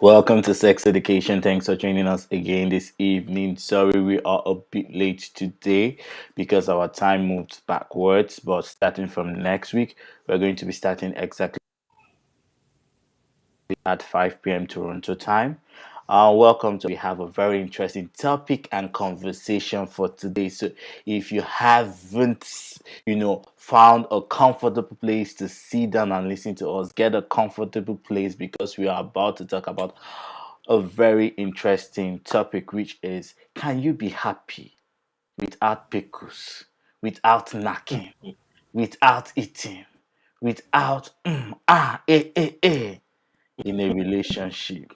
Welcome to Sex Education. Thanks for joining us again this evening. Sorry we are a bit late today because our time moved backwards, but starting from next week, we're going to be starting exactly at 5 p.m. Toronto time. Welcome to we have a very interesting topic and conversation for today. So if you haven't, found a comfortable place to sit down and listen to us, get a comfortable place because we are about to talk about a very interesting topic, which is can you be happy without pickles, without snacking, without eating, without in a relationship?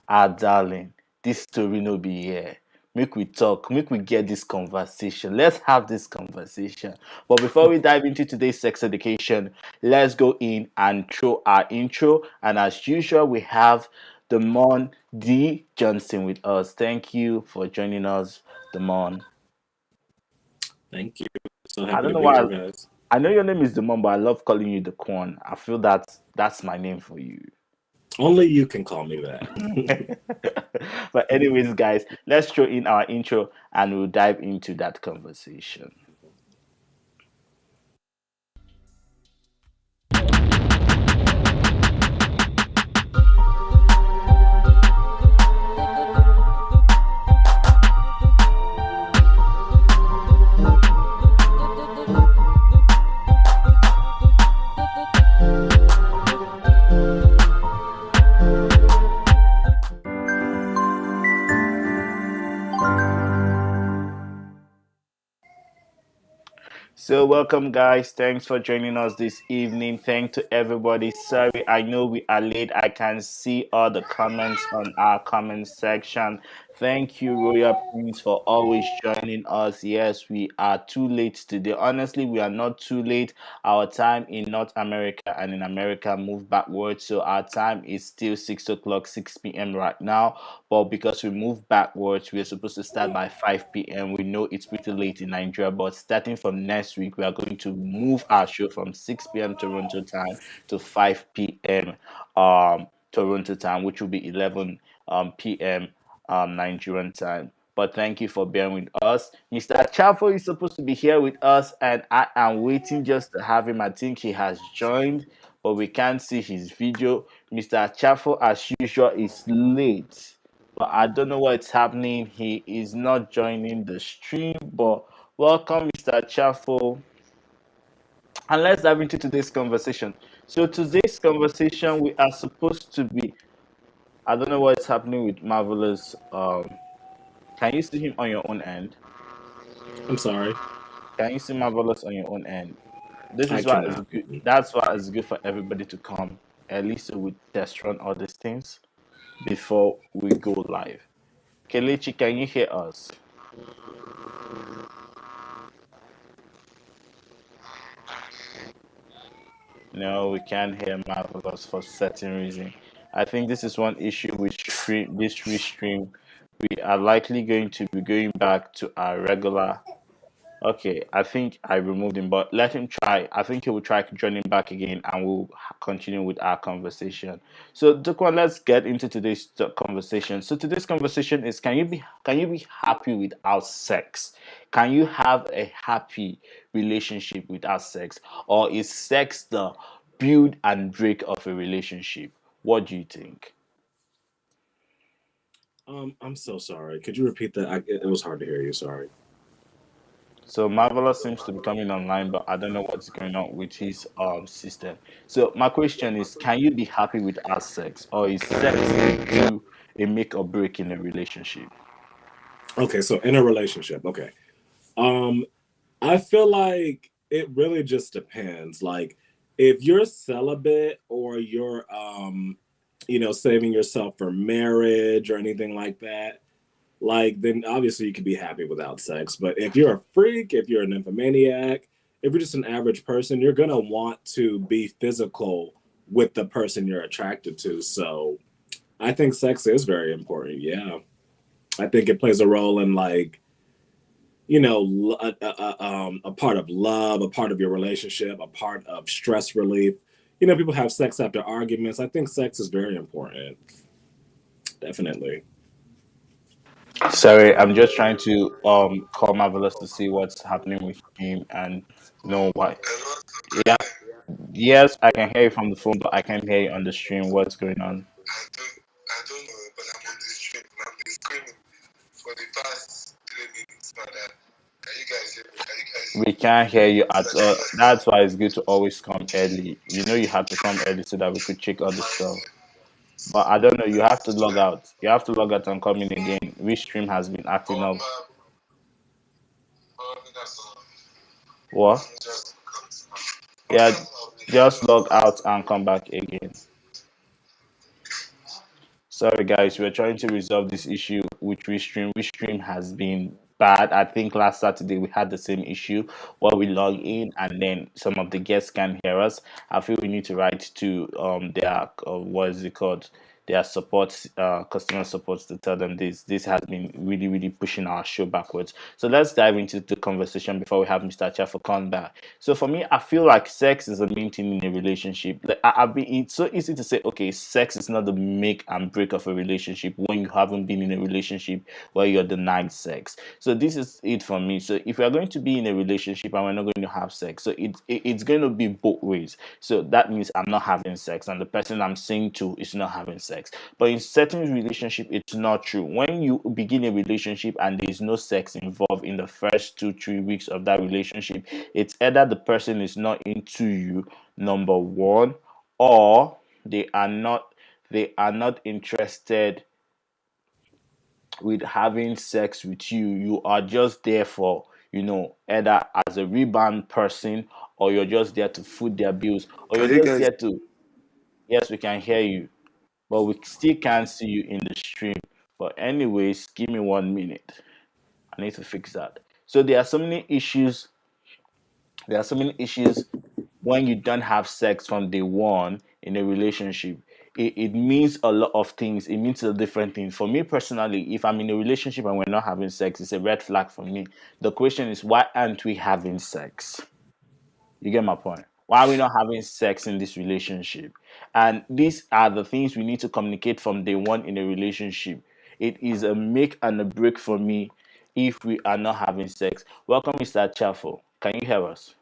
Ah, darling, this story no be here. Make we talk, make we get this conversation. Let's have this conversation. But before we dive into today's sex education, let's go in and throw our intro. And as usual, we have Damon D. Johnson with us. Thank you for joining us, Damon. Thank you. So I happy don't to know be why. here, guys. I know your name is Damon, but I love calling you the Quan. I feel that's my name for you. Only you can call me that. But anyways, guys, let's throw in our intro and we'll dive into that conversation. So, welcome, guys. Thanks for joining us this evening. Thank to everybody. Sorry, I know we are late. I can see all the comments on our comment section. Thank you, Royal Prince, for always joining us. Yes, we are too late today. Honestly, we are not too late. Our time in North America and in America moved backwards. So, our time is still 6 o'clock, 6 p.m. right now. But because we moved backwards, we're supposed to start by 5 p.m. We know it's pretty late in Nigeria, but starting from next week, we are going to move our show from 6 p.m. Toronto time to 5 p.m. Toronto time, which will be 11 p.m. Nigerian time. But thank you for bearing with us. Mr. Chafo is supposed to be here with us, and I am waiting just to have him. I think he has joined, but we can't see his video. Mr. Chafo, as usual, is late, but I don't know what's happening. He is not joining the stream, but welcome, Mr. Chafo. And let's dive into today's conversation. So, today's conversation, we are supposed to be. I don't know what's happening with Marvelous. Can you see him on your own end? I'm sorry. Can you see Marvelous on your own end? This I is why it's cannot. good. That's why it's good for everybody to come, at least so we test run all these things before we go live. Kelechi, can you hear us? No, we can't hear Marvelous for certain reason. I think this is one issue with this restream. We are likely going to be going back to our regular. Okay, I think I removed him, but let him try. I think he will try joining back again, and we'll continue with our conversation. So, Dukwan, let's get into today's conversation. So, today's conversation is: can you be happy without sex? Can you have a happy relationship without sex, or is sex the build and break of a relationship? What do you think? I'm so sorry. Could you repeat that? It was hard to hear you. Sorry. So Marvelous seems to be coming online, but I don't know what's going on with his system. So my question is, can you be happy without sex, or is sex a make or break in a relationship? Okay, so in a relationship, okay. Um, I feel like it really just depends. Like, if you're celibate or you're, saving yourself for marriage or anything like that, like then obviously you can be happy without sex. But if you're a freak, if you're a nymphomaniac, if you're just an average person, you're gonna want to be physical with the person you're attracted to. So I think sex is very important. Yeah, I think it plays a role in like a part of love, a part of your relationship, a part of stress relief. People have sex after arguments. I think sex is very important. Definitely. Sorry, I'm just trying to call Marvelous to see what's happening with him and know why. Yeah, yes, I can hear you from the phone, but I can't hear you on the stream. What's going on? We can't hear you at all. That's why it's good to always come early. You know, you have to come early so that we could check all the stuff. But I don't know. You have to log out. You have to log out and come in again. Which stream has been acting up? What? Yeah, just log out and come back again. Sorry, guys, we're trying to resolve this issue with Restream. Restream has been bad. I think last Saturday we had the same issue where we log in and then some of the guests can hear us. I feel we need to write to their what is it called? Their support, customer support to tell them this has been really pushing our show backwards. So let's dive into the conversation before we have Mr. Chafa come back. So for me, I feel like sex is a main thing in a relationship. Like, it's so easy to say, okay, sex is not the make and break of a relationship when you haven't been in a relationship where you're denied sex. So this is it for me. So if we are going to be in a relationship and we're not going to have sex, so it's going to be both ways. So that means I'm not having sex, and the person I'm saying to is not having sex. But in certain relationship, it's not true. When you begin a relationship and there is no sex involved in the first 2 3 weeks of that relationship, it's either the person is not into you, number one, or they are not interested with having sex with you. You are just there for, either as a rebound person, or you're just there to foot their bills, or you're Can you just guys? there to, yes, we can hear you, but we still can't see you in the stream. But anyways, give me 1 minute. I need to fix that. So there are so many issues when you don't have sex from day one in a relationship. It means a lot of things. It means a different thing. For me personally, if I'm in a relationship and we're not having sex, it's a red flag for me. The question is, why aren't we having sex? You get my point. Why are we not having sex in this relationship? And these are the things we need to communicate from day one in a relationship. It is a make and a break for me if we are not having sex. Welcome, Mr. Chaffo. Can you hear us?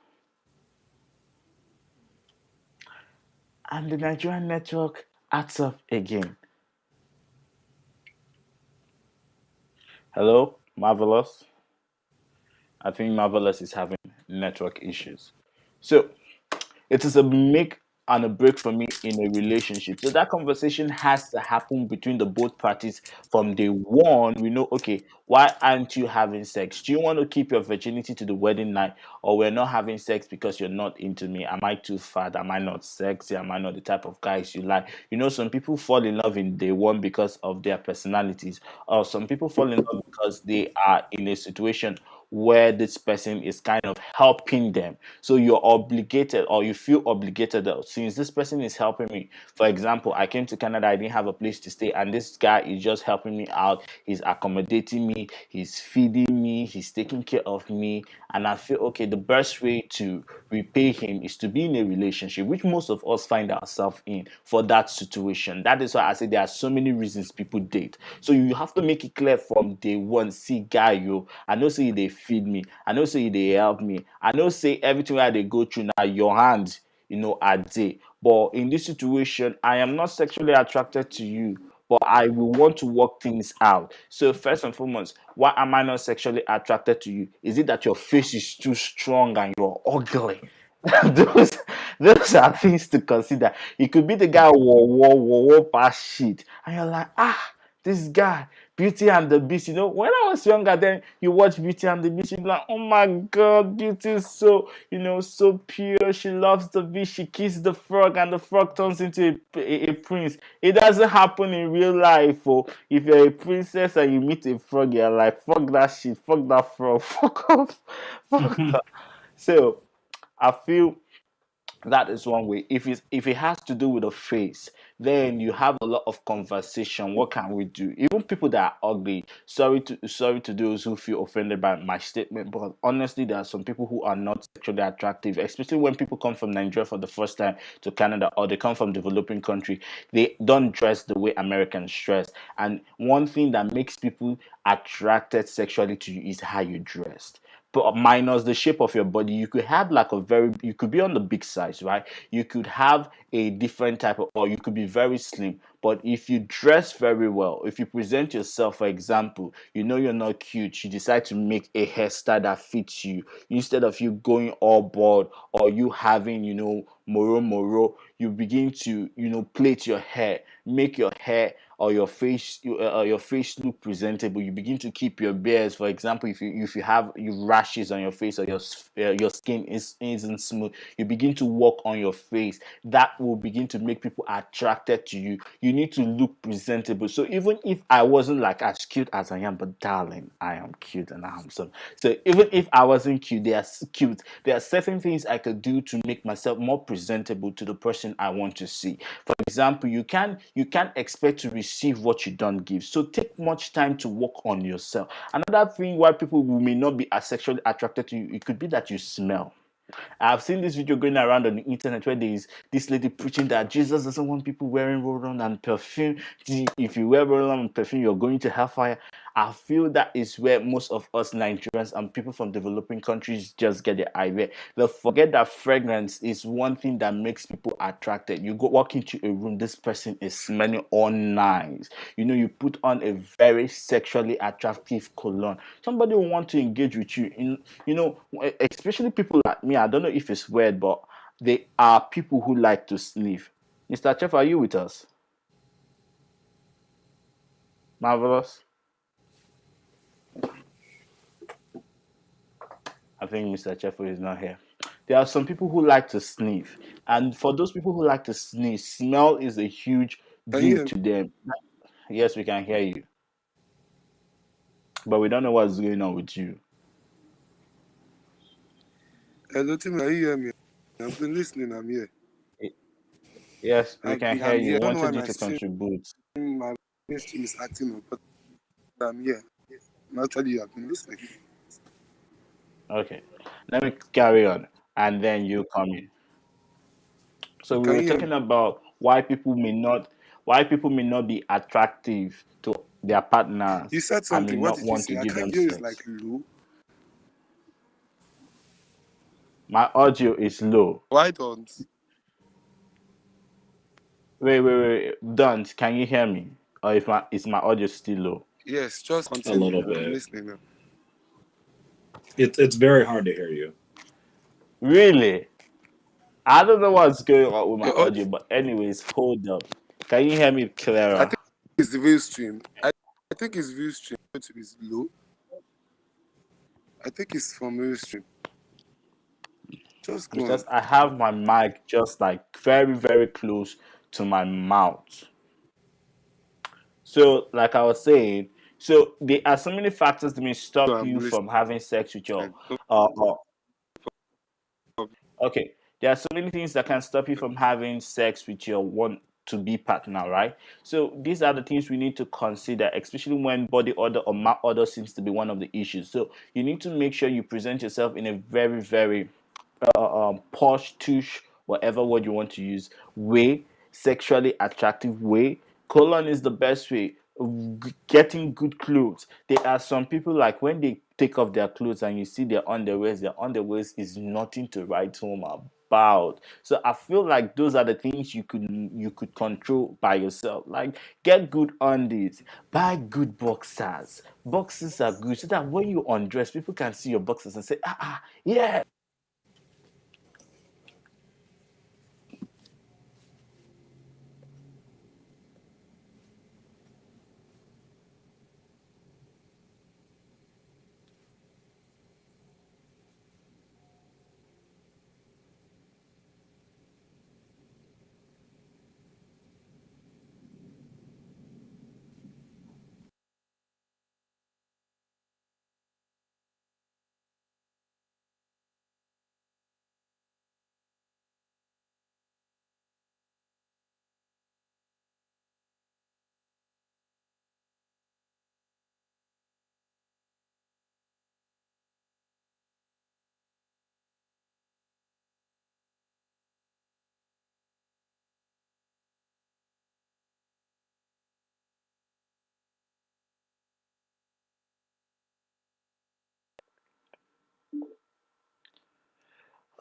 And the Nigerian network acts up again. Hello, Marvelous. I think Marvelous is having network issues. So it is a make and a break for me in a relationship. So that conversation has to happen between the both parties from day one. We know, okay, why aren't you having sex? Do you want to keep your virginity to the wedding night, or we're not having sex because you're not into me? Am I too fat? Am I not sexy? Am I not the type of guys you like? Some people fall in love in day one because of their personalities, or some people fall in love because they are in a situation where this person is kind of helping them. So you're obligated, or you feel obligated that since this person is helping me. For example, I came to Canada, I didn't have a place to stay, and this guy is just helping me out. He's accommodating me, he's feeding me, he's taking care of me. And I feel, okay, the best way to repay him is to be in a relationship, which most of us find ourselves in for that situation. That is why I say there are so many reasons people date. So you have to make it clear from day one. See, guy, I know say they feed me, I know say they help me, I know say everything where they go through now your hand, are day. But in this situation, I am not sexually attracted to you, but I will want to work things out. So first and foremost, why am I not sexually attracted to you? Is it that your face is too strong and you're ugly? those those are things to consider. It could be the guy whoa past shit, and you're like, this guy, Beauty and the Beast. When I was younger, then you watch Beauty and the Beast, you're like, oh my god, Beauty is so, so pure. She loves the beast. She kisses the frog, and the frog turns into a prince. It doesn't happen in real life. Oh, if you're a princess and you meet a frog, you're like, fuck that shit, fuck that frog, fuck off, fuck that. So I feel That is one way. If it has to do with the face, then you have a lot of conversation. What can we do? Even people that are ugly. Sorry to those who feel offended by my statement, but honestly, there are some people who are not sexually attractive, especially when people come from Nigeria for the first time to Canada, or they come from developing country. They don't dress the way Americans dress. And one thing that makes people attracted sexually to you is how you dressed, but minus the shape of your body. You could have like you could be on the big size, right? You could have a different type of, or you could be very slim. But if you dress very well, if you present yourself, for example, you know you're not cute, you decide to make a hairstyle that fits you instead of you going all bald, or you having, moro, you begin to, plait your hair, make your hair or your face look presentable. You begin to keep your beards. For example, if you have you rashes on your face, or your skin isn't smooth, you begin to work on your face. That will begin to make people attracted to you. You need to look presentable. So even if I wasn't like as cute as I am, but darling, I am cute and handsome. So even if I wasn't cute, cute. There are certain things I could do to make myself more presentable to the person I want to see. For example, you can't expect to receive what you don't give. So take much time to work on yourself. Another thing why people who may not be as sexually attracted to you, it could be that you smell. I've seen this video going around on the internet where there is this lady preaching that Jesus doesn't want people wearing roll-on and perfume. If you wear roll-on and perfume, you're going to hellfire. I feel that is where most of us Nigerians and people from developing countries just get the idea. They forget that fragrance is one thing that makes people attracted. You go walk into a room, this person is smelling all nice. You put on a very sexually attractive cologne. Somebody will want to engage with you. Especially people like me. I don't know if it's weird, but they are people who like to sniff. Mr. Chef, are you with us? Marvelous. I think Mr. Chefo is not here. There are some people who like to sniff, and for those people who like to sniff, smell is a huge Can you deal hear me? to them. Yes, we can hear you, but we don't know what's going on with you. Hello, Tim. Can you hear me? I've been listening. I'm here. Yes, we can hear I'm you. here. I don't know why Wanted you my to stream, contribute. my stream is acting up, but I'm here. Actually, I've been listening. Okay, let me carry on, and then you come in. So we Can were you hear me? talking about why people may not be attractive to their You partners said and may something. What not did you want to say? I give can't them hear. It's like sex. low. My audio is low. Why don't? Wait. Don't. Can you hear me? Or if my is my audio still low? Yes, just A continue. little I'm bit. listening now. It's very hard to hear you. Really? I don't know what's going on with my Eh, oh, audio, but anyways, hold up. Can you hear me I clearer? think it's the view stream. I think it's view stream going to be low. I think it's from view stream. Just go Because on. I have my mic just like very, very close to my mouth. So, like I was saying, so there are so many factors that may So stop I'm you from having sex with your listening. No uh, problem. okay. There are so many things that can stop you from having sex with your want to be partner, right? So these are the things we need to consider, especially when body odor or mouth odor seems to be one of the issues. So you need to make sure you present yourself in a very, very posh, tush, whatever word you want to use, way, sexually attractive way. Colon is the best way. Getting good clothes. There are some people like when they take off their clothes and you see their underwears is nothing to write home about. So I feel like those are the things you could control by yourself. Like get good undies, buy good boxers. Boxes are good so that when you undress, people can see your boxers and say, yeah,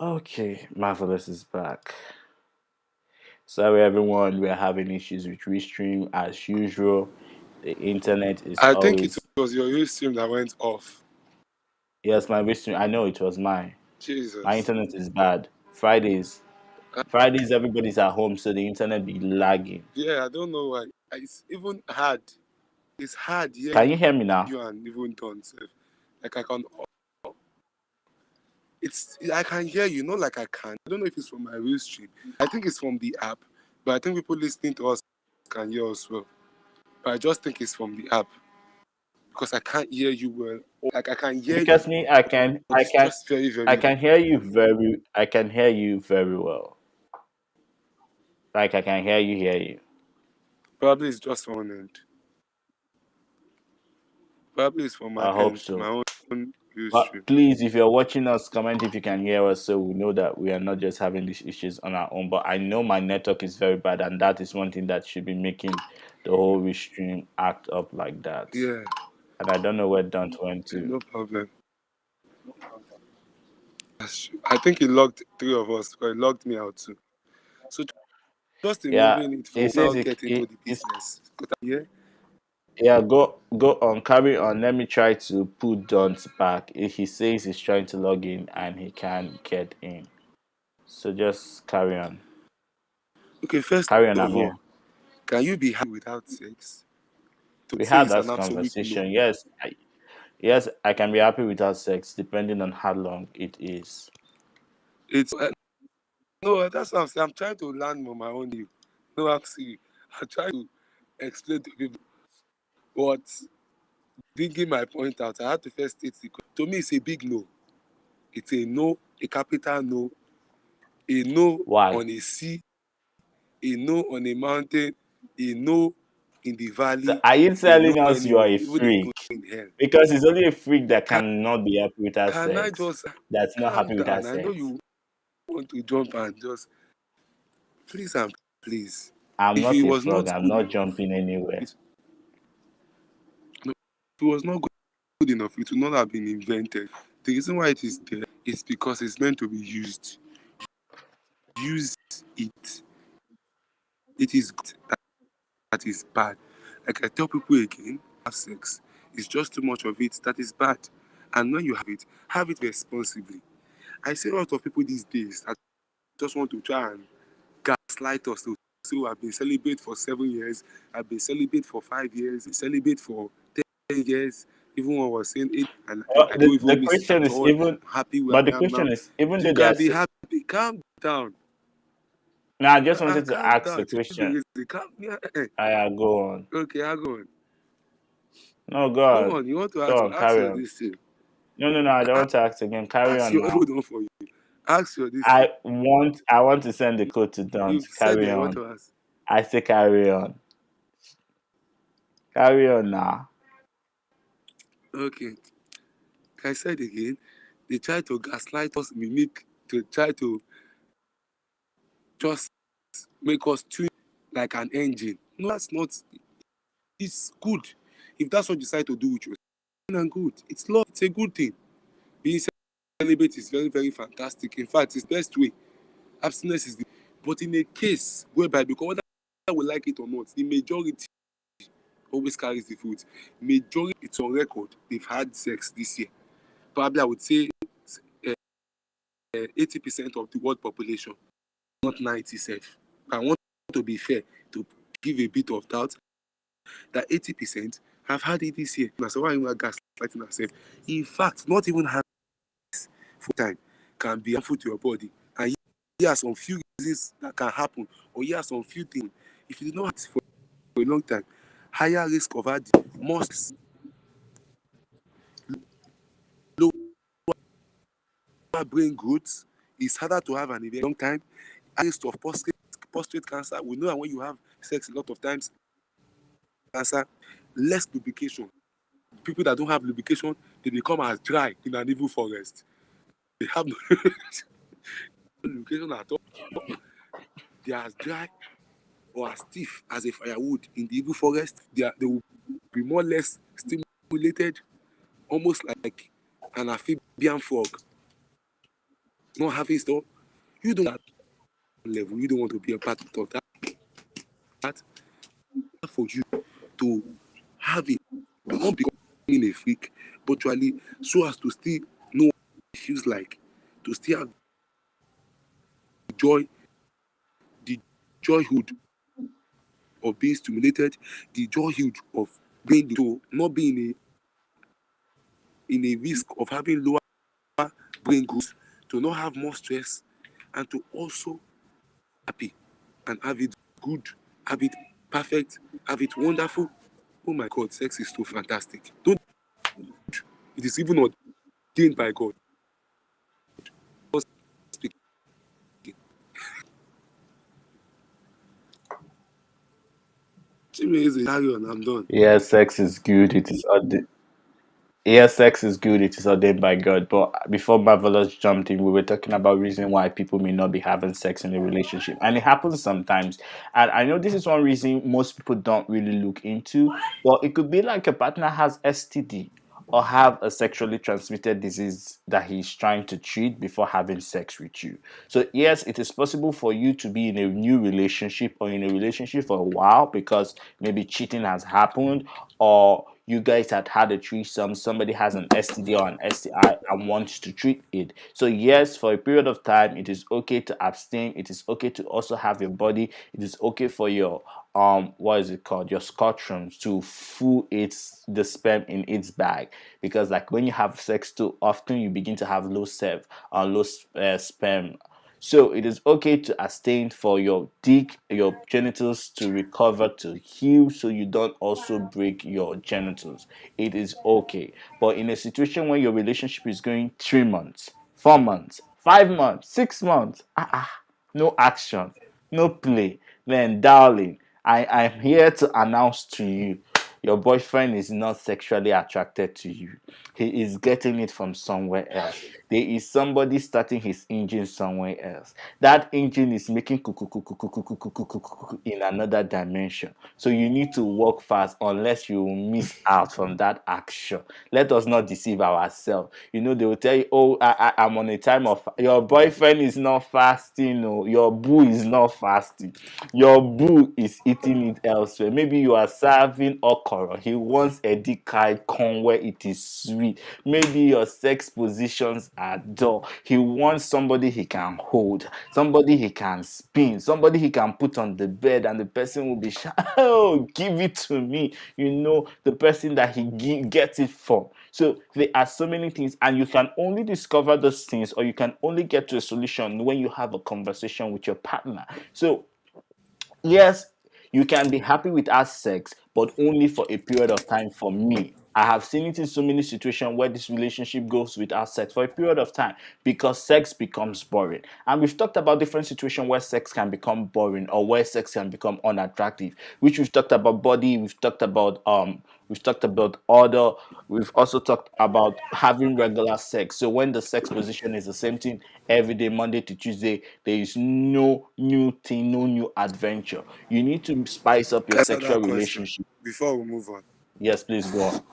Okay, Marvelous is back. Sorry, everyone, we're having issues with Restream as usual. The internet is I think it always. was your Ustream that went off. Yes, my Restream. I know it was mine. My Jesus. internet is bad. Fridays, everybody's at home, so the internet be lagging. Yeah, I don't know why. It's even hard. It's hard Can hearing you hear me now? you and even done self. Like I can I can hear you, not like I can. I don't know if it's from my real stream. I think it's from the app, but I think people listening to us can hear us well. But I just think it's from the app because I can't hear you well. Like I can hear you, Because me, I can, but it's just very, I very low. can hear you I can hear you very well. Like I can hear you. Probably it's just from one end. Probably it's from my I hope end, my so. own real But stream. please, if you're watching us, comment if you can hear us, so we know that we are not just having these issues on our own. But I know my network is very bad, and that is one thing that should be making the whole restream act up like that. Yeah, And I don't know where Don't went yeah, to. no problem. I think he logged three of us because he logged me out too. So just Yeah, removing it it for now says get into the it's business. Yeah. yeah. Go on, carry on. Let me try to put Don't back. He says he's trying to log in and he can't get in. So just carry on. Okay, first Carry on, I'm of here. all, can you be happy without sex? To We say had it's that an absolute no. conversation. Yes, I can be happy without sex, depending on how long it is. It's no, that's what I'm saying. I'm trying to learn on my own. No, actually, I try to explain to people what bringing my point out. I have to first state the to me it's a big no. It's a no, a capital no, a no Why? on a sea, a no on a mountain, a no in the So valley, are you a no telling us you are anywhere, a even a no freak? in hell. Because it's only a freak that Can, cannot be happy without can I sex. just That's not calm happy without down? I know sex. you want to jump and just please and please. I'm If not it a was frog. not I'm good not enough, jumping anywhere. it, no, if it was not good enough, it would not have been invented. The reason why it is there is because it's meant to be used. Use it. It is good. That is bad. Like I tell people again, have sex. It's just too much of it that is bad. And when you have it responsibly. I see a lot of people these days that just want to try and gaslight us to say, oh, I've been celibate for 7 years, I've been celibate for 5 years, celibate for 10 years, even when I was saying it, and I don't The even miss it question at is all. even, I'm happy where but the I am now. question is, even You though they can are be sick. happy. Calm down. Now, I just wanted to Calm ask down. a Change the question. reason. Calm, yeah, Go on. okay, I'll go on. No, Go on. You want to go on, ask carry your on. this thing. No, I don't want to ask again. Carry Ask on your now. hold on for you. Ask your this thing. I want to send the code to Don't. You've said Carry that you want on. to ask. I say carry on. Carry on now. Okay. Like I said again, they try to gaslight us, mimic, to try to just make us tune like an engine. No, that's not. It's good. If that's what you decide to do with yourself, and good. It's love. It's a good thing. Being celibate is very, very fantastic. In fact, it's the best way. Abstinence is the. But in a case whereby, because whether we like it or not, the majority always carries the fruit. Majority, it's on record. They've had sex this year. Probably, I would say 80% of the world population, not 90 self. I want to be fair to give a bit of doubt that 80% have had it this year. So why are you gaslighting ourselves? In fact, not even having this full time can be harmful to your body. And here are some few reasons that can happen, or here are some few things. If you do not have it for a long time, higher risk of heart, more lower brain growth, it's harder to have an event long time. High risk of prostate cancer. We know that when you have sex a lot of times, cancer, less lubrication. People that don't have lubrication, they become as dry in an evil forest. They have no lubrication at all. They are as dry or as stiff as a firewood in the evil forest. They will be more or less stimulated, almost like an amphibian frog. not having stuff, you don't have level, you don't want to be a part of that for you to have it, not becoming a freak, but actually so as to still know what it feels like, to still have joy, the joyhood of being stimulated, the joyhood of being to not being in a risk of having lower brain growth, to not have more stress, and to also happy and have it good, have it perfect, have it wonderful. Oh my God, sex is so fantastic. Don't it is even ordained by God. Speaking. Chime is a carry on, I'm done. Yes, sex is good. Yes, sex is good. It is ordained by God. But before Marvelous jumped in, we were talking about reason why people may not be having sex in a relationship, and it happens sometimes. And I know this is one reason most people don't really look into. Well, it could be like a partner has STD or have a sexually transmitted disease that he's trying to treat before having sex with you. So yes, it is possible for you to be in a new relationship or in a relationship for a while because maybe cheating has happened or you guys had a threesome, somebody has an STD or an STI and wants to treat it. So yes, for a period of time, it is okay to abstain. It is okay to also have your body. It is okay for your what is it called? Your scrotum to full its the sperm in its bag because like when you have sex too often, you begin to have low sperm. So it is okay to abstain for your dick, your genitals to recover to heal so you don't also break your genitals. It is okay. But in a situation where your relationship is going 3 months, 4 months, 5 months, 6 months, no action, no play, then darling, I'm here to announce to you your boyfriend is not sexually attracted to you. He is getting it from somewhere else. There is somebody starting his engine somewhere else. That engine is making in another dimension. So you need to work fast unless you miss out from that action. Let us not deceive ourselves. You know, they will tell you, oh, I'm on a time of your boyfriend is not fasting, no, your boo is not fasting. Your boo is eating it elsewhere. Maybe you are serving okra. He wants a dikai corn where it is sweet. Maybe your sex positions are dull. He wants somebody he can hold, somebody he can spin, somebody he can put on the bed, and the person will be shy. Oh, give it to me. You know, the person that gets it from. So there are so many things, and you can only discover those things, or you can only get to a solution when you have a conversation with your partner. So yes, you can be happy with our sex, but only for a period of time. For me, I have seen it in so many situations where this relationship goes without sex for a period of time because sex becomes boring. And we've talked about different situations where sex can become boring or where sex can become unattractive, which we've talked about body, we've talked about order, we've also talked about having regular sex. So when the sex position is the same thing every day, Monday to Tuesday, there is no new thing, no new adventure. You need to spice up your Answer sexual that question relationship. before we move on. Yes, please go on.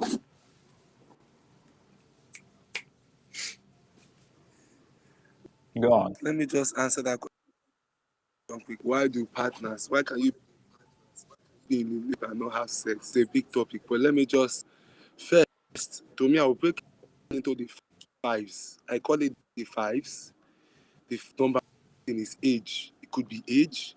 Go on. Let me just answer that question quick. Why do partners? Why can you be in a relationship and not have sex? It's a big topic, but let me just first. To me, I will break it into the fives. I call it the fives. The number one is age. It could be age.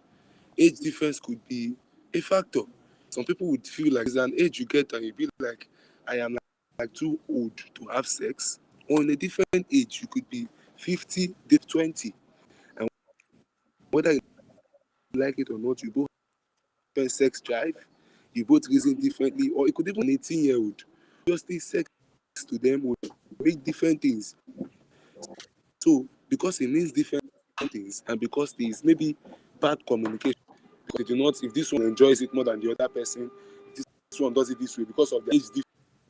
Age difference could be a factor. Some people would feel like there's an age you get and you be like, I am like too old to have sex. Or in a different age, you could be 50, they 20. And whether you like it or not, you both have sex drive, you both reason differently, or it could even be an 18-year-old. Just the sex to them would make different things. So because it means different things, and because there is maybe bad communication, because they do not, if this one enjoys it more than the other person, this one does it this way because of the age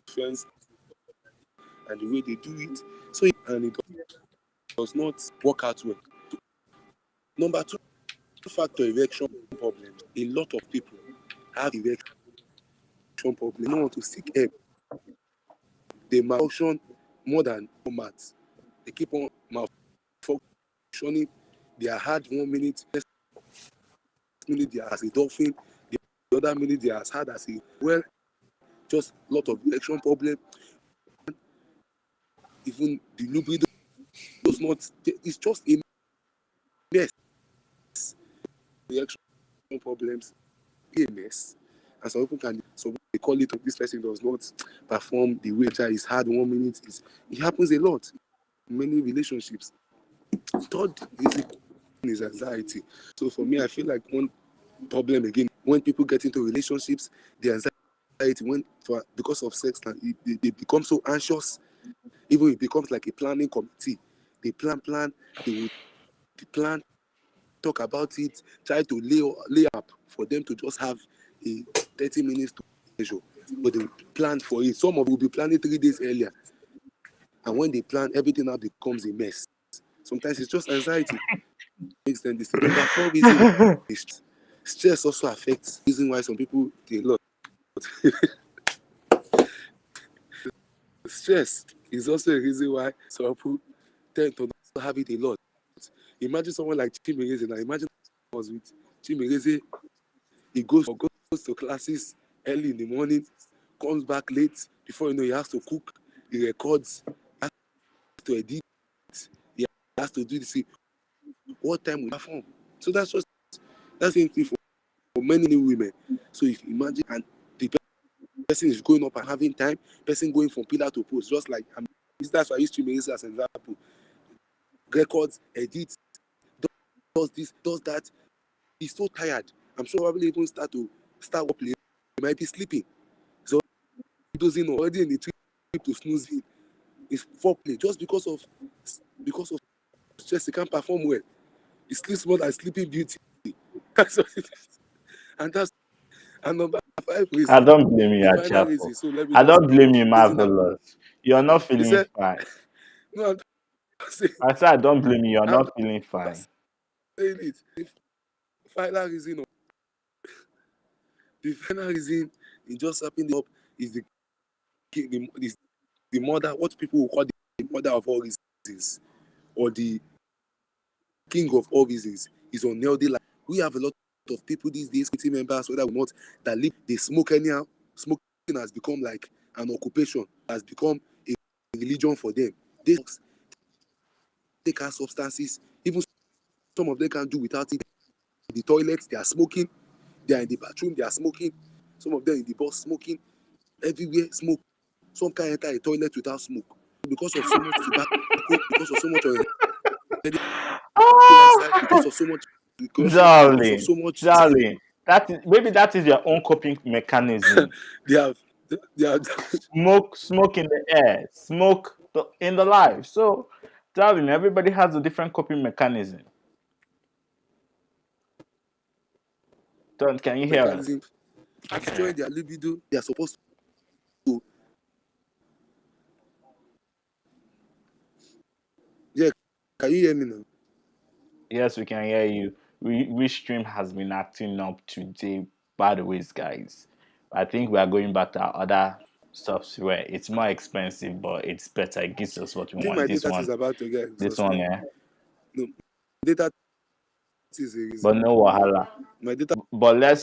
difference and the way they do it. So and it does not work out well. Number two factor, erection problems. A lot of people have erection problems. They don't want to seek help. They malfunction more than format. They keep on malfunctioning functioning. They are hard 1 minute, next minute they are as a dolphin, the other minute they are as hard as a well. Just a lot of election problem. Even the libido does not. It's just a mess. Election problems, a mess. And some people can, so they call it this person does not perform the way is hard 1 minute. It happens a lot in many relationships. Third is anxiety. So for me, I feel like one problem again when people get into relationships, the anxiety because of sex, they become so anxious. Even it becomes like a planning committee. They plan, they will plan, talk about it, try to lay up for them to just have a 30 minutes to measure. But they plan for it. Some of them will be planning 3 days earlier. And when they plan, everything now becomes a mess. Sometimes it's just anxiety. Makes them this. Number 4 reason is stress also affects. Reason why some people they lot. Stress is also a reason why some people tend to not have it a lot. Imagine someone like Chimereze. Now imagine I was with Chimereze. He goes to classes early in the morning, comes back late. Before you know, he has to cook. He records. He has to edit. He has to do this. What time we perform? So that's the same thing for many women. So if you imagine, and the person is going up and having time, person going from pillar to post, just like that's why I used to use as an example. Records, edits, does this, does that. He's so tired. I'm sure probably even start up late. He might be sleeping. So he doesn't know already in the trip to snoozing. It's foreplay just because of stress. He can't perform well. He sleeps more than Sleeping Beauty. That's what it is. And number 5 I reason, don't blame you, the final Achapo. reason. So let me I just don't blame you, reason that Marvelous. You're not he feeling said, fine. no, I'm not saying, I said I don't blame you. You're I'm not feeling not fine. saying it. The final reason, the final reason it just happened up is the mother, what people will call the mother of all reasons, or the king of all reasons, is unhealthy life. We have a lot of people these days, community members, whether or not, that live, they smoke anyhow. Smoking has become like an occupation, has become a religion for them. They take out substances, even some of them can't do without it. In the toilets, they are smoking. They are in the bathroom, they are smoking. Some of them in the bus smoking. Everywhere, smoke. Some can't enter a toilet without smoke. Because of so much tobacco, because of so much lifestyle, Ah, because of so much precaution, because of darling, so much darling. That is your own coping mechanism. they have they are Smoke in the air, in the life. So, darling, everybody has a different coping mechanism. Don't Can you hear us? mechanism destroying their libido. They are supposed to, yeah. Can you hear me now? Yes, we can hear you. Stream has been acting up today, by the ways, guys. I think we are going back to our other software. It's more expensive, but it's better. It gives us what we I think want. my data is about to get This one, exhausted. yeah. No, data is a But reason. no wahala. My data But data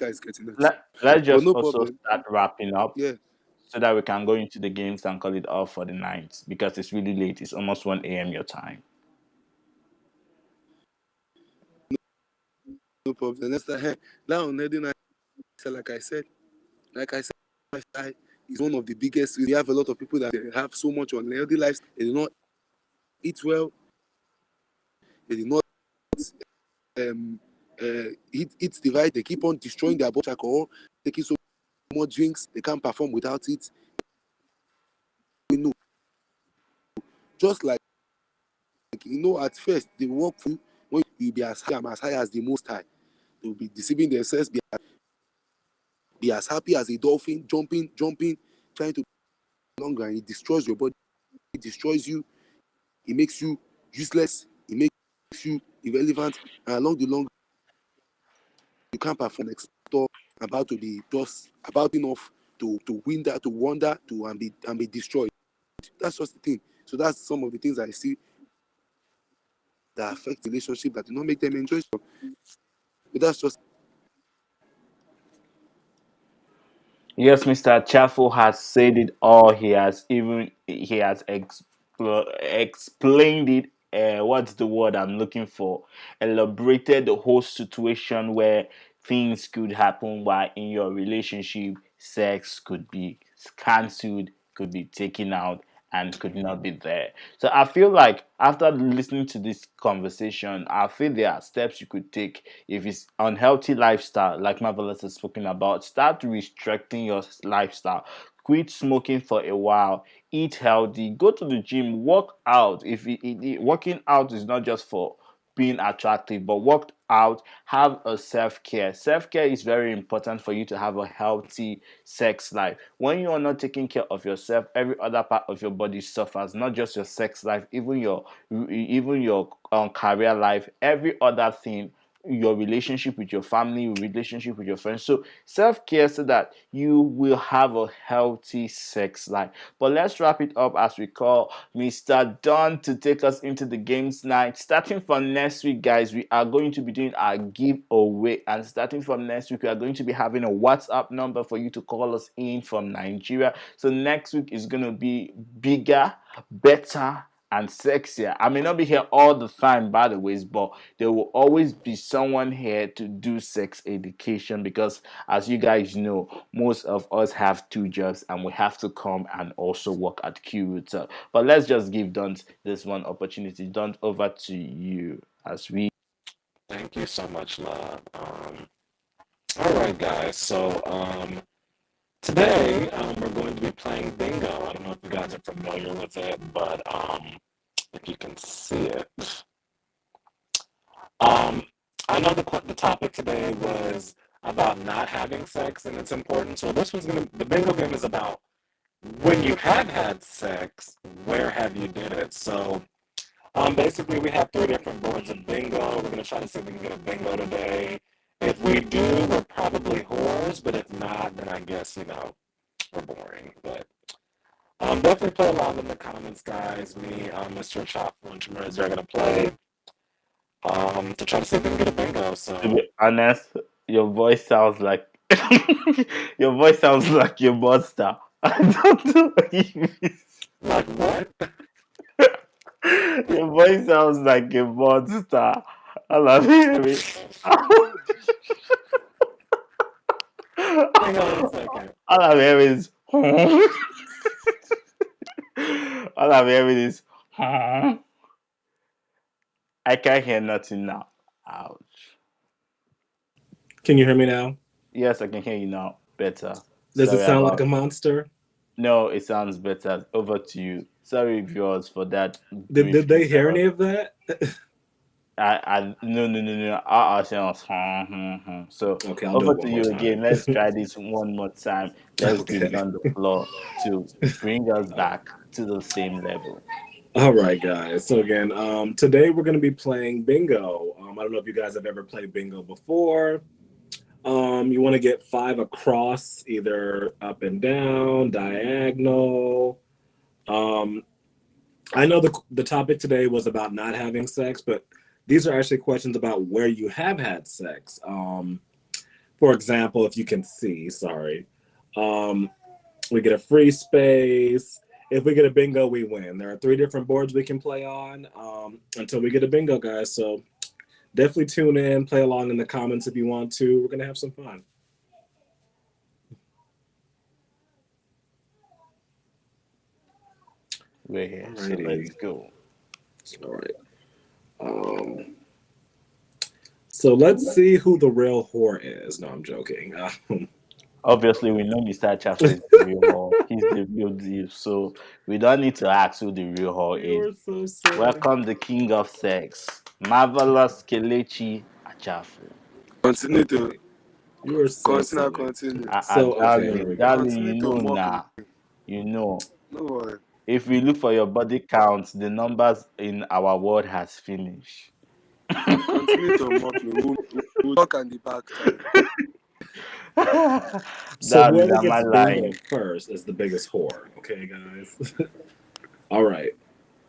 is getting it. let's But just no also problem. start wrapping up Yeah, so that we can go into the games and call it off for the night because it's really late. It's almost 1 a.m. your time. no problem. Next time, now on heading, like I said, lifestyle is one of the biggest. We have a lot of people that they have so much unhealthy lives. They do not eat well. They do not eat the right. They keep on destroying their body alcohol, taking so much drinks. They can't perform without it. We know, just like at first they work for you when you be as high as the most high. They will be deceiving themselves, be as happy as a dolphin, jumping, trying to be longer, and it destroys your body. It destroys you. It makes you useless. It makes you irrelevant. And along the long, you can't perform next door about to be just about enough to win that, to wander to and be destroyed. That's just the thing. So that's some of the things I see that affect relationship, that do not make them enjoy. So that's just Yes, Mr. Chaffo has said it all. He has explained it. What's the word I'm looking for? Elaborated the whole situation where things could happen while in your relationship, sex could be cancelled, could be taken out, and could not be there. So I feel like after listening to this conversation, I feel there are steps you could take if it's unhealthy lifestyle, like Marvelous has spoken about. Start restricting your lifestyle. Quit smoking for a while. Eat healthy. Go to the gym. Work out. If working out is not just for being attractive, but work out, have a self-care. Self-care is very important for you to have a healthy sex life. When you are not taking care of yourself, every other part of your body suffers, not just your sex life, even your career life, every other thing, your relationship with your family, your relationship with your friends. So self-care so that you will have a healthy sex life. But let's wrap it up as we call Mr. Don to take us into the games night. Starting from next week, guys, we are going to be doing our giveaway. And starting from next week, we are going to be having a WhatsApp number for you to call us in from Nigeria. So next week is going to be bigger, better, and sexier. I may not be here all the time, by the ways, but there will always be someone here to do sex education because, as you guys know, most of us have two jobs and we have to come and also work at Qrealtalk. But let's just give Don this one opportunity. Don, over to you as we. Thank you so much, love. All right, guys. So today we're going to be playing bingo. I don't know if you guys are familiar with it, but if you can see it. Um, I know the topic today was about not having sex and it's important. So the bingo game is about when you have had sex, where have you did it? So basically we have three different boards of bingo. We're gonna try to see if we can get a bingo today. If we do, we're probably whores, but if not, then I guess, we're boring. But definitely play along in the comments, guys. Me, Mr. Chop, and Chimers are gonna play to try to see if we can get a bingo. To So be honest, your voice sounds like your voice sounds like your monster. I don't know what you mean. like what? Your voice sounds like a monster. I love it. Hang on one second. All I'm hearing is all I'm hearing is I can't hear nothing now. Ouch. Can you hear me now? Yes, I can hear you now. Better. Does it Sorry sound like about. a monster? No, it sounds better. Over to you. Sorry, viewers, for that Did brief they hear any interrupt. of that? No. Our sounds. So Okay, I'll do over it to one more you time. again. Let's try this one more time. Let's give Okay. down the floor to bring us back to the same level. All right, guys. So again, today we're going to be playing bingo. I don't know if you guys have ever played bingo before. You want to get five across, either up and down, diagonal. Um, I know the topic today was about not having sex, but these are actually questions about where you have had sex. For example, if you can see, sorry. Um, we get a free space. If we get a bingo, we win. There are three different boards we can play on until we get a bingo, guys. So definitely tune in, play along in the comments if you want to. We're going to have some fun. We're here, so let's Alrighty. go. All right. Um, so let's see who the real whore is. No, I'm joking. Obviously, we know Mr. Chaffo is the real whore. He's the real deal. So we don't need to ask who the real whore is. You're so silly. Welcome the king of sex, Marvelous Kelechi Achafu. continue to Okay. You are so silly. continue. So, okay, here we Darling, go. darling, Continue you to know mock me. now. You know. No worry. If we look for your body count, the numbers in our world has finished. Continue to mock me. We'll talk on the back channel. So Darling, whoever am I gets bingo lying? first is the biggest whore. Okay, guys. All right.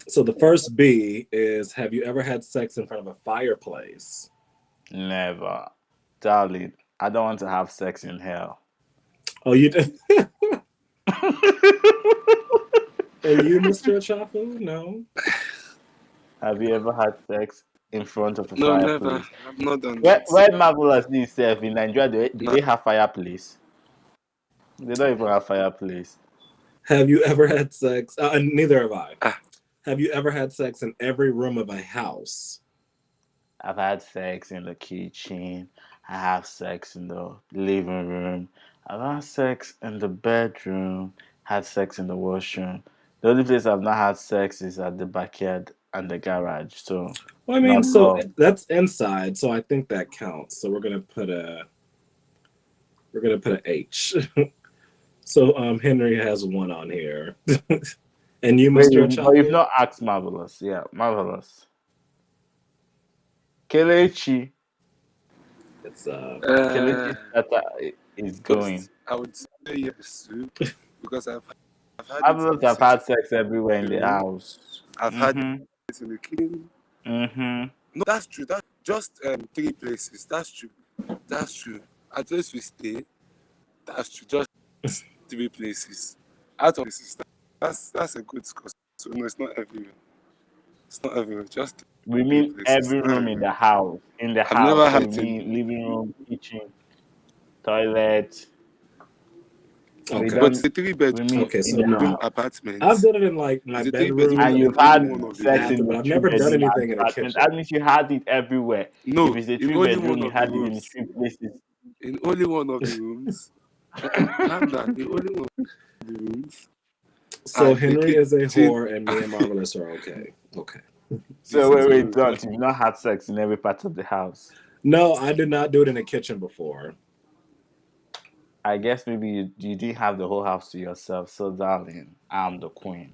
So the first B is, have you ever had sex in front of a fireplace? Never. Darling, I don't want to have sex in hell. Oh, you did. And you, Mr. Achafu? No. Have you ever had sex in front of a No, never. fireplace? I've not done Where, that. where marvelous is self in Nigeria? Do No. they have fireplace? They don't even have fireplace. Have you ever had sex? And neither have I. Ah, Have you ever had sex in every room of a house? I've had sex in the kitchen. I have sex in the living room. I've had sex in the bedroom. Had sex in the washroom. The only place I've not had sex is at the backyard and the garage. So Well, I mean, not so all. that's inside, so I think that counts. So we're gonna put a H. So Henry has one on here. And you, Wait, Mr. but you've Achafu? not asked marvelous. Yeah, marvelous. Kelechi. It's uh, Kelechi starter is going. first, I would say yes too, because I've had it in Marvelous the have sitting had sex everywhere in the room. house. I've had Mm-hmm. it in the kitchen. Mm-hmm. No, that's true. That's just three places. That's true. That's true. At least we stay. That's true. Just three places. Out of places. That's a good score. So no, it's not everywhere. It's not everywhere. Just We three mean places. every Not room in everywhere. the house. In the I've never house. So had we it in. mean living room, kitchen, toilet. We okay. But it's don't a three bedroom we mean Okay, in so the no. house. I've apartment. done it in like my It's a three bedroom And bedroom in you've and only had one of the sex in bathroom, but the rooms. I've three never done bedroom anything in a apartment. That kitchen. means you had it everywhere. If No, it's a in three only bedroom, one you of the had it in the rooms. three places. In only one of the rooms. Calm down. In only one of the rooms. So And the Henry is a kitchen whore, and me and Marvelous are okay. Okay. is So a wait, zero. don't. You've not had sex in every part of the house. No, I did not do it in a kitchen before. I guess maybe you didn't have the whole house to yourself. So darling, I'm the queen.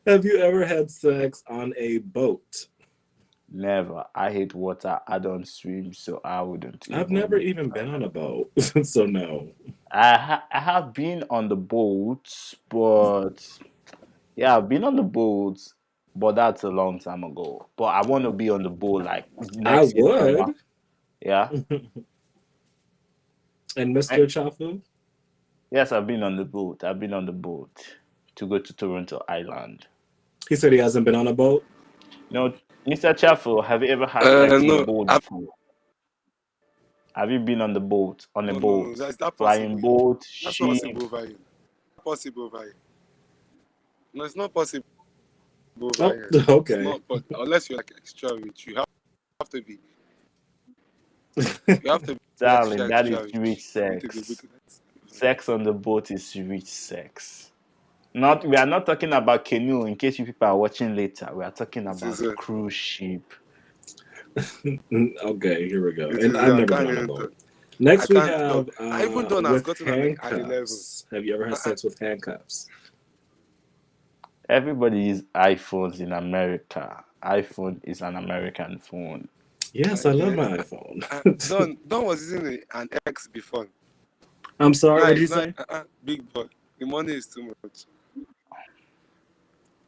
Have you ever had sex on a boat? Never. I hate water. I don't swim, so I wouldn't I've never even. even been on a boat, so no. I have been on the boats, but yeah, I've been on the boats, but that's a long time ago. But I want to be on the boat like I next year summer. would. Yeah. And Eh, Mr. Chafu? Yes, I've been on the boat. I've been on the boat to go to Toronto Island. He said he hasn't been on a boat. No, Mr. Chaffel, have you ever had sex in a No, boat before? Have you been on the boat, on a no. boat, That's not flying possible here. boat, That's not ship? possible over here. Possible over here. No, it's not possible over Oh, here. It's okay. not, but unless you're like extra rich, have to be. You have to be Darling, that is extra rich rich for you to be able sex. to that. Sex on the boat is rich sex. Not we are not talking about canoe in case you people are watching later. We are talking It is about a, cruise ship. Okay, here we go. it And is I've a, I never been can't on a even boat. talk. I Next, we can't talk. have I even done. I've with gotten an 11. handcuffs. Have you ever had sex with handcuffs? Everybody uses iPhones in America. iPhone is an American phone. Yes, I love Yeah. my iPhone. Don was using an X before. I'm sorry, Now what did you it's not say? big boy. The money is too much.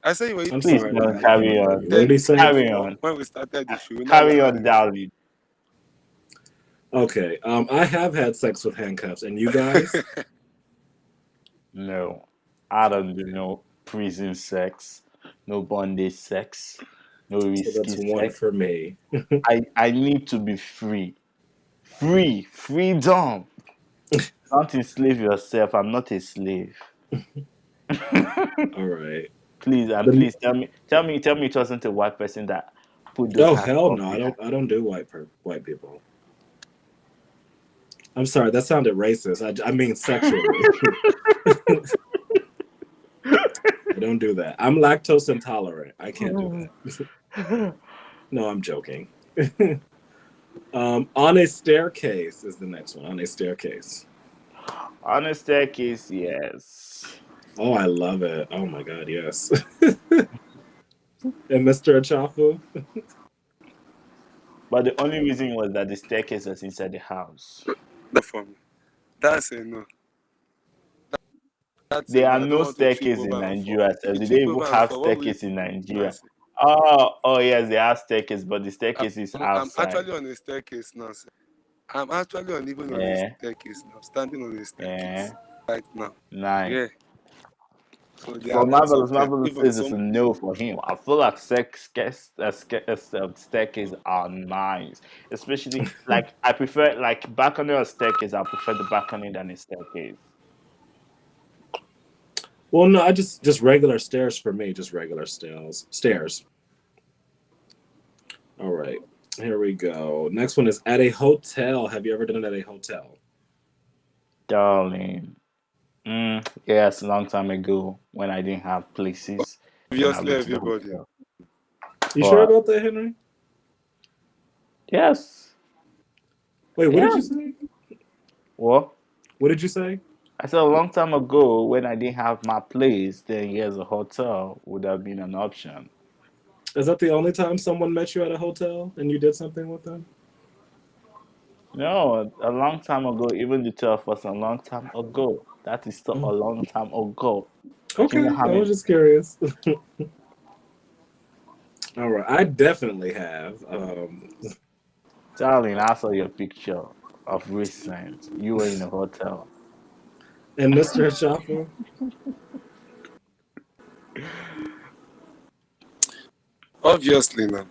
I say you were I'm Please sorry, using don't I an can't carry hear on. you. What did then he say? Carry before on. when we started the show. Now you Carry are on, having it. darling. Okay, I have had sex with handcuffs, and you guys? No, I don't do no prison sex, no bondage sex, no So risky that's one sex. for me. I need to be free. Free. Freedom. Don't enslave yourself. I'm not a slave. All right. Please and The please tell me it wasn't a white person that put those Oh hell handcuffs no, I behind. don't do white people. I'm sorry, that sounded racist. I mean sexually. I don't do that. I'm lactose intolerant. I can't do that. No, I'm joking. On a staircase is the next one. On a staircase. On a staircase, yes. Oh, I love it. Oh my god, yes. And Mr. Achafu? But the only reason was that the staircase was inside the house. That's for me. That's a no. That's There it. are I don't no want to trip staircase in over and fall. Nigeria. If So you they don't trip even over and have fall, what will you staircase in now Nigeria. say? Oh yes, they have staircase, but the I'm, staircase is I'm outside. actually on a staircase now, sir. I'm actually on even on a Yeah, staircase now, standing on a yeah, staircase right now. nice. Yeah. So there are For lots of them. Marvelous Even says it's some a no for him. I feel like staircase are nice, especially like I prefer like balcony or staircase. I prefer the balcony than a staircase. Well, no, I just regular stairs for me, just regular stairs. Stairs. All right, here we go. Next one is at a hotel. Have you ever done it at a hotel? Darling, yes, a long time ago when I didn't have places, then I obviously go to the everybody. hotel. You sure But about that, Henry? yes, Wait, what did yeah. you say? Well, What did you say? I said a long time ago when I didn't have my place, then yes, a hotel would have been an option. Is that the only time someone met you at a hotel and you did something with them? No, a long time ago, even the two of us, a long time ago. That is still a Oh, long time ago. Do you know okay, how I was many? just curious. All right, I definitely have. Darling, I saw your picture of recent. You were in a hotel. And Mr. Shafa, Obviously now.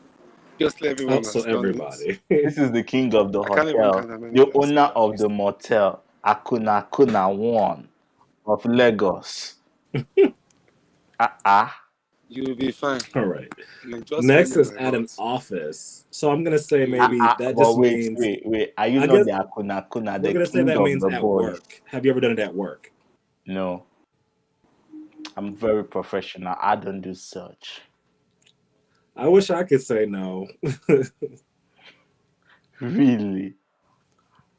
Obviously oh, everyone so has done it. everybody. This is the king of the I can't even hotel, count how many the times owner I've of used the it. motel, Akuna One of Lagos. Ah. You'll be fine. All right. You just find Next your is way at an out. office. So I'm gonna say You'll be maybe that But just means. wait. Are you I not guess the Akuna, we're the gonna say king that of means the at boys? work. Have you ever done it at work? No, I'm very professional. I don't do such. I wish I could say no. Really?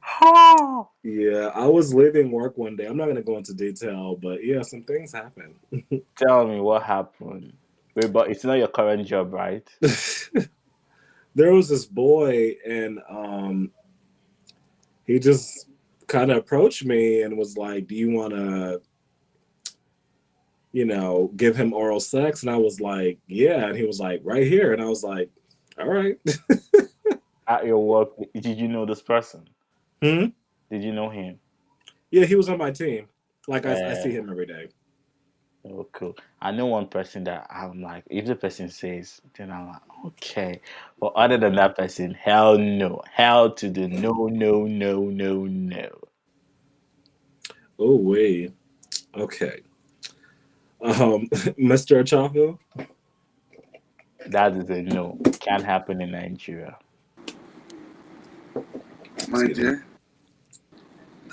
Ha! Yeah, I was leaving work one day. I'm not gonna go into detail, but yeah, some things happen. Tell me what happened. Wait, but it's not your current job, right? There was this boy, and he just kind of approached me and was like, "Do you want to, give him oral sex?" And I was like, "Yeah." And he was like, "Right here." And I was like, "All right." At your work, did you know this person? Hmm? Did you know him? Yeah, he was on my team. Like I see Uh, him every day. oh, cool. I know one person that I'm like, if the person says, then I'm like, okay. But other than that person, hell no. Hell to the no, no, no, no, no. Oh wait. Okay. Mr. Achafu? That is a no. Can't happen in Nigeria. My Excuse me. dear,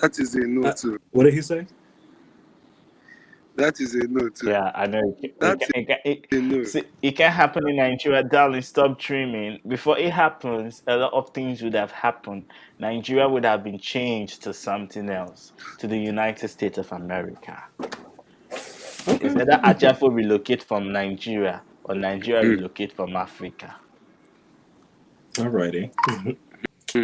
that is a no too. What did he say? That is a no too. Yeah, I know. That's a no. See, it can happen in Nigeria, darling. Stop dreaming. Before it happens, a lot of things would have happened. Nigeria would have been changed to something else, to the United States of America. It's Okay. either Ajafo relocate from Nigeria or Nigeria Mm. relocate from Africa. Alrighty. Mm.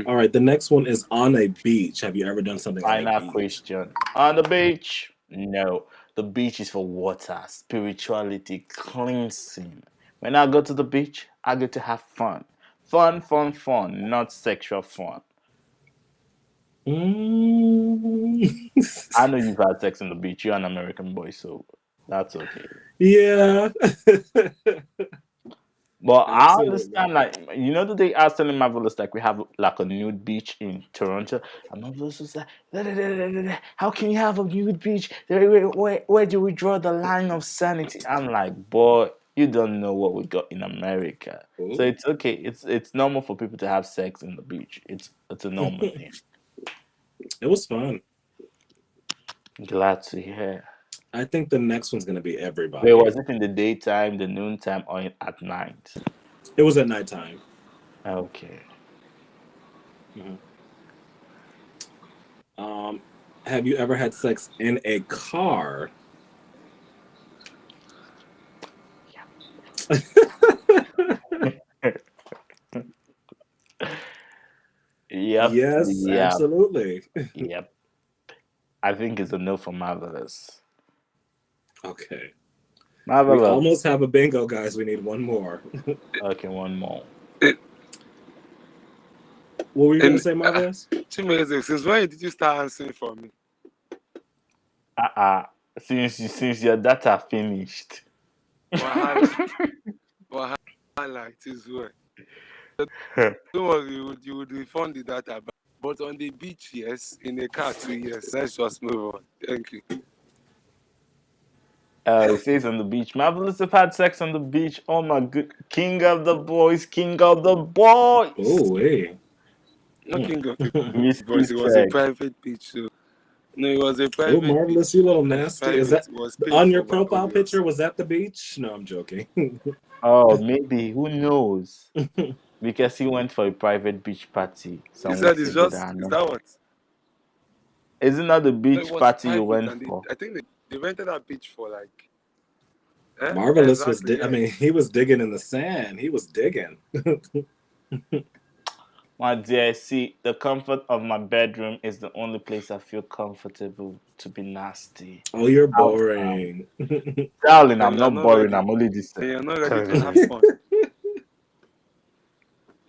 All right. The next one is on a beach. Have you ever done something on a Final beach? question. On the beach? No. The beach is for water, spirituality, cleansing. When I go to the beach, I go to have fun. Fun, not sexual fun. Mm. I know you've had sex on the beach. You're an American boy, so that's okay. Yeah. But I Absolutely. understand, like, the day I was telling Marvelous, like, we have like a nude beach in Toronto, and Marvelous was like, "Da, da, da, da, da, da. How can you have a nude beach? Where do we draw the line of sanity?" I'm like, boy, you don't know what we got in America. So Ooh. it's okay. It's normal for people to have sex in the beach. It's a normal thing. It was fun. Glad to hear. I think the next one's gonna be Wait, everybody. was it in the daytime, the noontime, or at night? It was at nighttime. Okay. Mhm. Um, have you ever had sex in a car? Yep, Yes, yep, absolutely. yep. I think it's a no for Marvelous. Okay. We Marvelous. almost have a bingo, guys. We need one more. Okay, one more. What were you going And to say, Marvelous? Chimeze, since when did you start answering for me? Since your data finished. Wahala. Wahala, it is well. Don't worry, you would refund the data. But on the beach, yes. In the car, 2 years. Let's just move on. Thank you. It says on the beach. Marvelous have had sex on the beach. Oh my good. King of the boys. King of the boys. Oh, hey. Not King of the Risky Boys. It was a sex. private beach. So. No, it was a Oh, private Marvelous, beach. you little It was nasty. Is private. that It was paid on for your by profile obvious. picture? Was that the beach? No, I'm joking. Oh, maybe. Who knows? Because he went for a private beach party He some said weeks it's ago. just, is that what? Isn't that the No, it beach was party you private. went And for? I think they rented that beach for like, Marvelous was, exactly, I mean, yes. he was digging in the sand. He was digging. My dear, see, the comfort of my bedroom is the only place I feel comfortable to be nasty. Oh, you're Out, boring. darling, Then I'm you're not not boring. ready. I'm only this. Then you're not ready to have fun.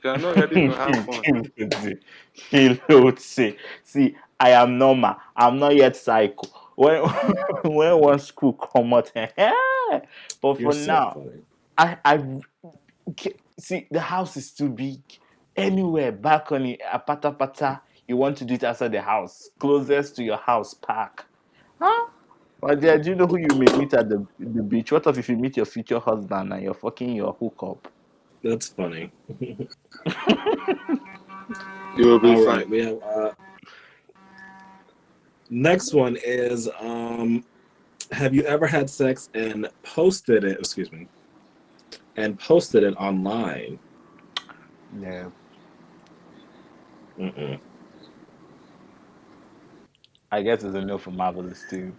You're not ready to have fun. He would say, see, I am normal. I'm not yet psycho. When when one screw come out, but You're for so now, funny. I see the house is too big. Anywhere, balcony, a pata pata, you want to do it outside the house, closest to your house, park. Huh? My dear, do you know who you may meet at the beach? What if you meet your future husband and you're fucking your hookup? That's funny. You will be All fine. right, we have next one is have you ever had sex and posted it, excuse me, and posted it online? Yeah. Mm-mm. I guess it's a no for Marvelous too.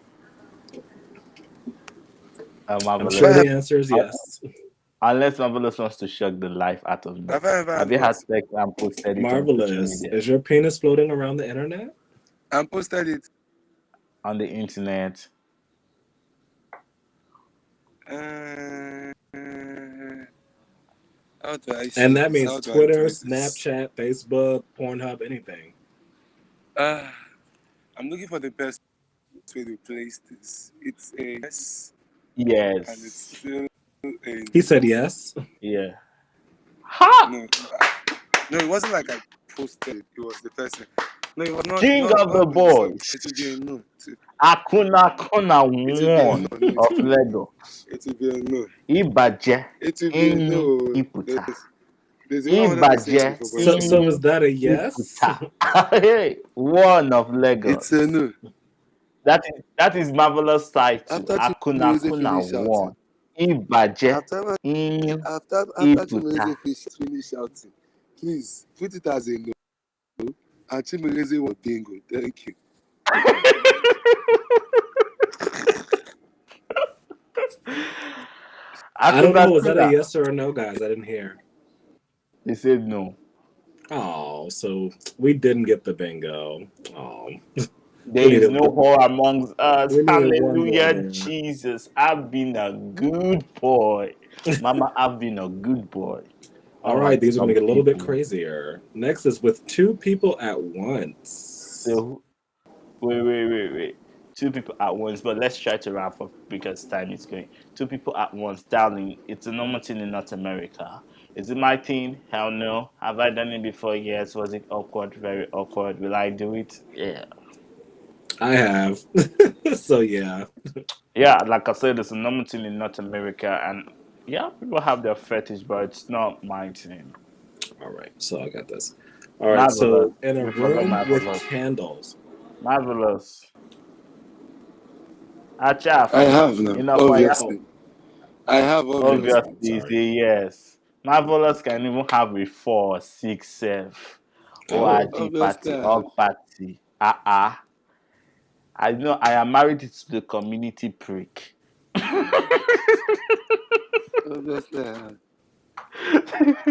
I'm Have sure Marvelous. I, the answer is Uh, yes. Unless Marvelous wants to shock the life out of me. have I ever Have had you had what? sex and posted it on social Marvelous. media? Is your penis floating around the internet? And posted it. On the internet? Uh, how do I say And that this? means How do I Twitter, put this? Snapchat, Facebook, Pornhub, anything. I'm looking for the best way to place this. It's a yes, and it's Yes. still a He no. said yes. Yeah. Ha! No, no, it wasn't like I posted it. It was the person. No, it was not. King of the Not me. So boys. it will be a no. Akuna Kona It will be a one no. No, it of will be a no. Lagos. It will be a no. Ibaje It will be a Inu no. Iputa. There's one I wanted to say it Ibaje before, but it's a So no. is Inu that a yes? Iputa. Hey, one of It's a Lagos. no. That is Marvelous title. After Akuna Chimeze Kuna finish shouting, one. Ibaje after Inu after Iputa. Chimeze finish shouting, please put it as a no. And Chimeze was bingo. Thank you. I don't Akuna know. Was that a Kuna. yes or a no, guys? I didn't hear. He said no. Oh, so we didn't get the bingo. Oh, There we is needed no whore amongst us. we needed one more Hallelujah, there. Jesus. I've been a good boy. Mama, I've been a good boy. All right, Unlike these are going some to get a little bit people. crazier. Next is with two people at once. So, wait. Two people at once, but let's try to wrap up because time is going. Two people at once, darling. It's a normal thing in North America. Is it my thing? Hell no. Have I done it before? Yes. Was it awkward? Very awkward. Will I do it? Yeah. I have. So yeah. Yeah, like I said, it's a normal thing in North America, and yeah, people have their fetish, but it's not my thing. All right, so I got this. All right, Marvelous. so in a We forgot room with marvelous. candles. Marvelous. I Achaf. have now, Enough for ya. Oh, obviously. I have, obviously. Obviously, sorry. say yes. Marvelous can even have a 4, 6, 7. Oh, ORG Obviously, party, I have. OG party. I know I am married to the community prick. Obviously, I have. You'll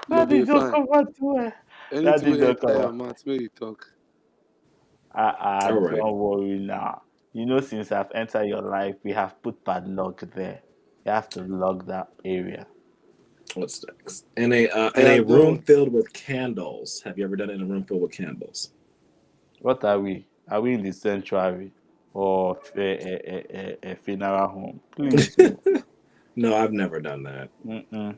That be did not fine. come out well. That Anything did will not enter come your out. mouth, may you talk. all right. Don't worry now. You know, since I've entered your life, we have put padlock there. You have to lock that area. What's next? In a I room don't. filled with candles. Have you ever done it in a room filled with candles? What are we? Are we in the sanctuary or a funeral home? Please, oh. No, I've never done that. Mm-mm.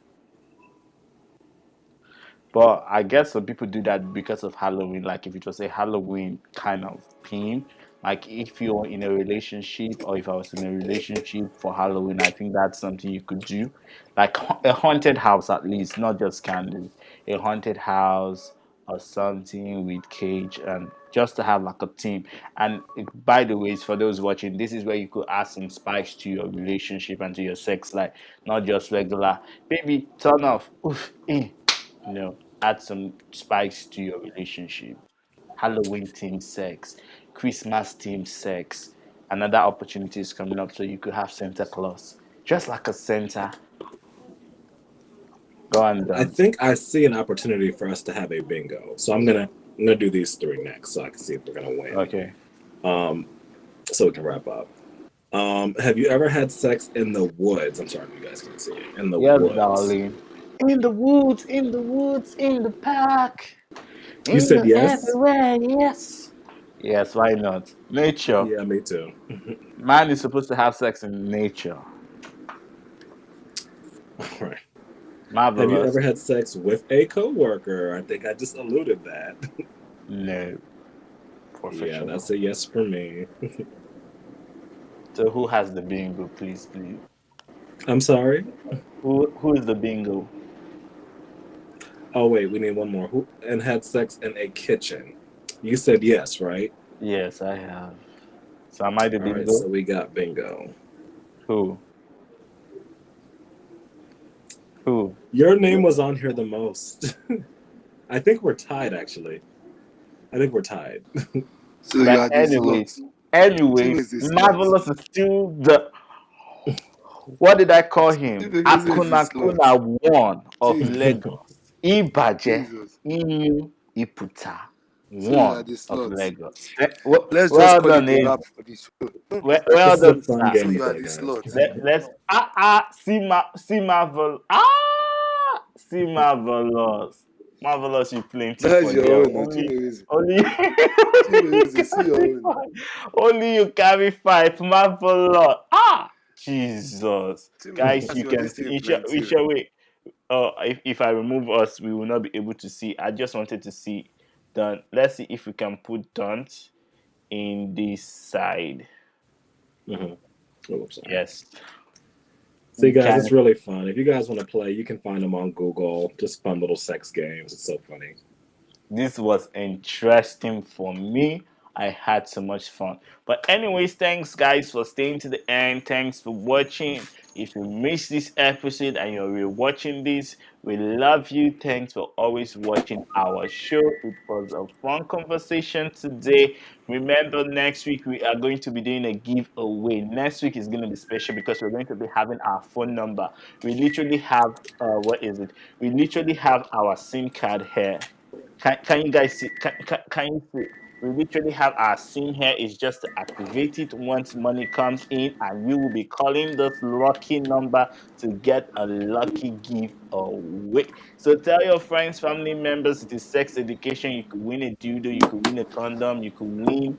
But I guess some people do that because of Halloween. Like if it was a Halloween kind of theme, like if you're in a relationship or if I was in a relationship for Halloween, I think that's something you could do. Like a haunted house at least, not just candles. A haunted house or something with cage and just to have like a theme. And by the way, for those watching, this is where you could add some spice to your relationship and to your sex life, not just regular. Baby, turn off. Oof, no, add some spice to your relationship. Halloween themed sex, Christmas themed sex. Another opportunity is coming up, so you could have Santa Claus, just like a Santa. Go on, I done. think I see an opportunity for us to have a bingo. So I'm gonna do these three next, so I can see if we're gonna win. Okay. Um, so we can wrap up. Have you ever had sex in the woods? I'm sorry if you guys can see it. In the Yes, woods. darling. In the woods, in the woods, in the park, You in said the yes? everywhere. Yes. Yes, why not? Nature. Yeah, me too. Man is supposed to have sex in nature. All right. Have you ever Marvelous. had sex with a coworker? I think I just alluded that. No. Yeah, that's Professional. a yes for me. So who has the bingo, please, please? I'm sorry. Who is the bingo? Oh wait, we need one more. Who and had sex in a kitchen? You said yes, right? Yes, I have. So am I the All right, so bingo? we got bingo. Who? Who? Your name was on here the most. I think we're tied actually. I think we're tied. So you But are the slot. anyways, Chimo is the slot. Marvelous is still the what did I call him? Chimo is the Akuna slot. Kuna one of Jesus. Lagos. Ibaje, Jesus. Inu, Iputa, So you are one the of slot. Lagos. Well, Let's just well call done, it a Eze. wrap for this show. Well This is a done, fun sir. So game to you are play, the guys. slot. Let's see marvelous. Marvelous, you plenty That's for your there. own. No, Chimo is. Only Chimo you is. See your carry own. five. Only you carry five. Marvelous. Jesus. Chimo, Guys, that's you your can this see thing in short, plenty. wait. If I remove us, we will not be able to see. I just wanted to see done. Let's see if we can put don't in this side. Mm-hmm. Oh, I'm sorry. Yes, See, we guys, can. it's really fun. If you guys want to play, you can find them on Google. Just fun little sex games. It's so funny. This was interesting for me. I had so much fun. But anyways, thanks guys for staying to the end. Thanks for watching. If you missed this episode and you're rewatching this, we love you. Thanks for always watching our show. It was a fun conversation today. Remember, next week we are going to be doing a giveaway. Next week is going to be special because we're going to be having our phone number. We literally have what is it? We literally have our SIM card here. Can you guys see? Can you see? We literally have our scene here. Is just to activate it once money comes in, and you will be calling this lucky number to get a lucky giveaway. So tell your friends, family members, it is sex education. You could win a dildo, you could win a condom, you could win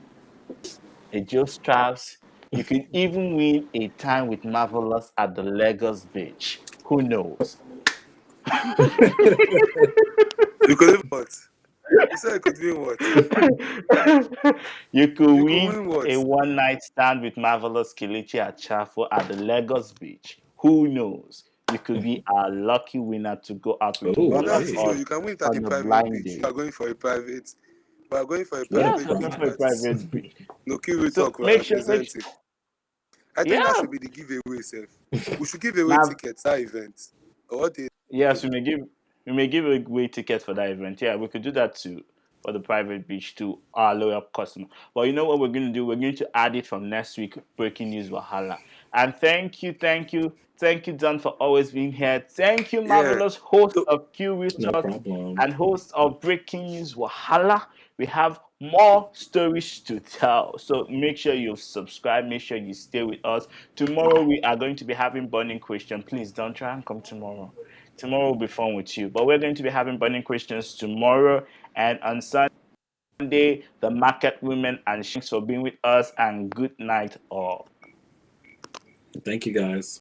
a Joe Straps, you could even win a time with Marvelous at the Lagos beach. Who knows? You could win what? You said you could win what? You could You could win win what? a one night stand with Marvelous Kelechi Achafo at the Lagos beach. Who knows? You could be a lucky winner to go out with Oh, But one of that's true. hey. us You can win it at the on a private blind beach. You are date. going for a private. We are going for a Yeah. Yes, private we're beach going for a parties. private beach. No So Qrealtalk will make sure, represent it. I think that yeah, should be the giveaway self. We should give away now, tickets that event. Or what they yes, we may give away tickets for that event. Yeah, we could do that too for the private beach to our loyal customer. But you know what we're going to do? We're going to add it from next week. Breaking news, Wahala. And thank you, Don, for always being here. Thank you, Yeah. marvelous host So of Q No Talk problem. and host of Breaking News, Wahala. We have more stories to tell. So make sure you subscribe, make sure you stay with us. Tomorrow we are going to be having burning question. Please don't try and come tomorrow. Tomorrow will be fun with you. But we're going to be having burning questions tomorrow, and on Sunday, the market women. And thanks for being with us, and good night all. Thank you guys.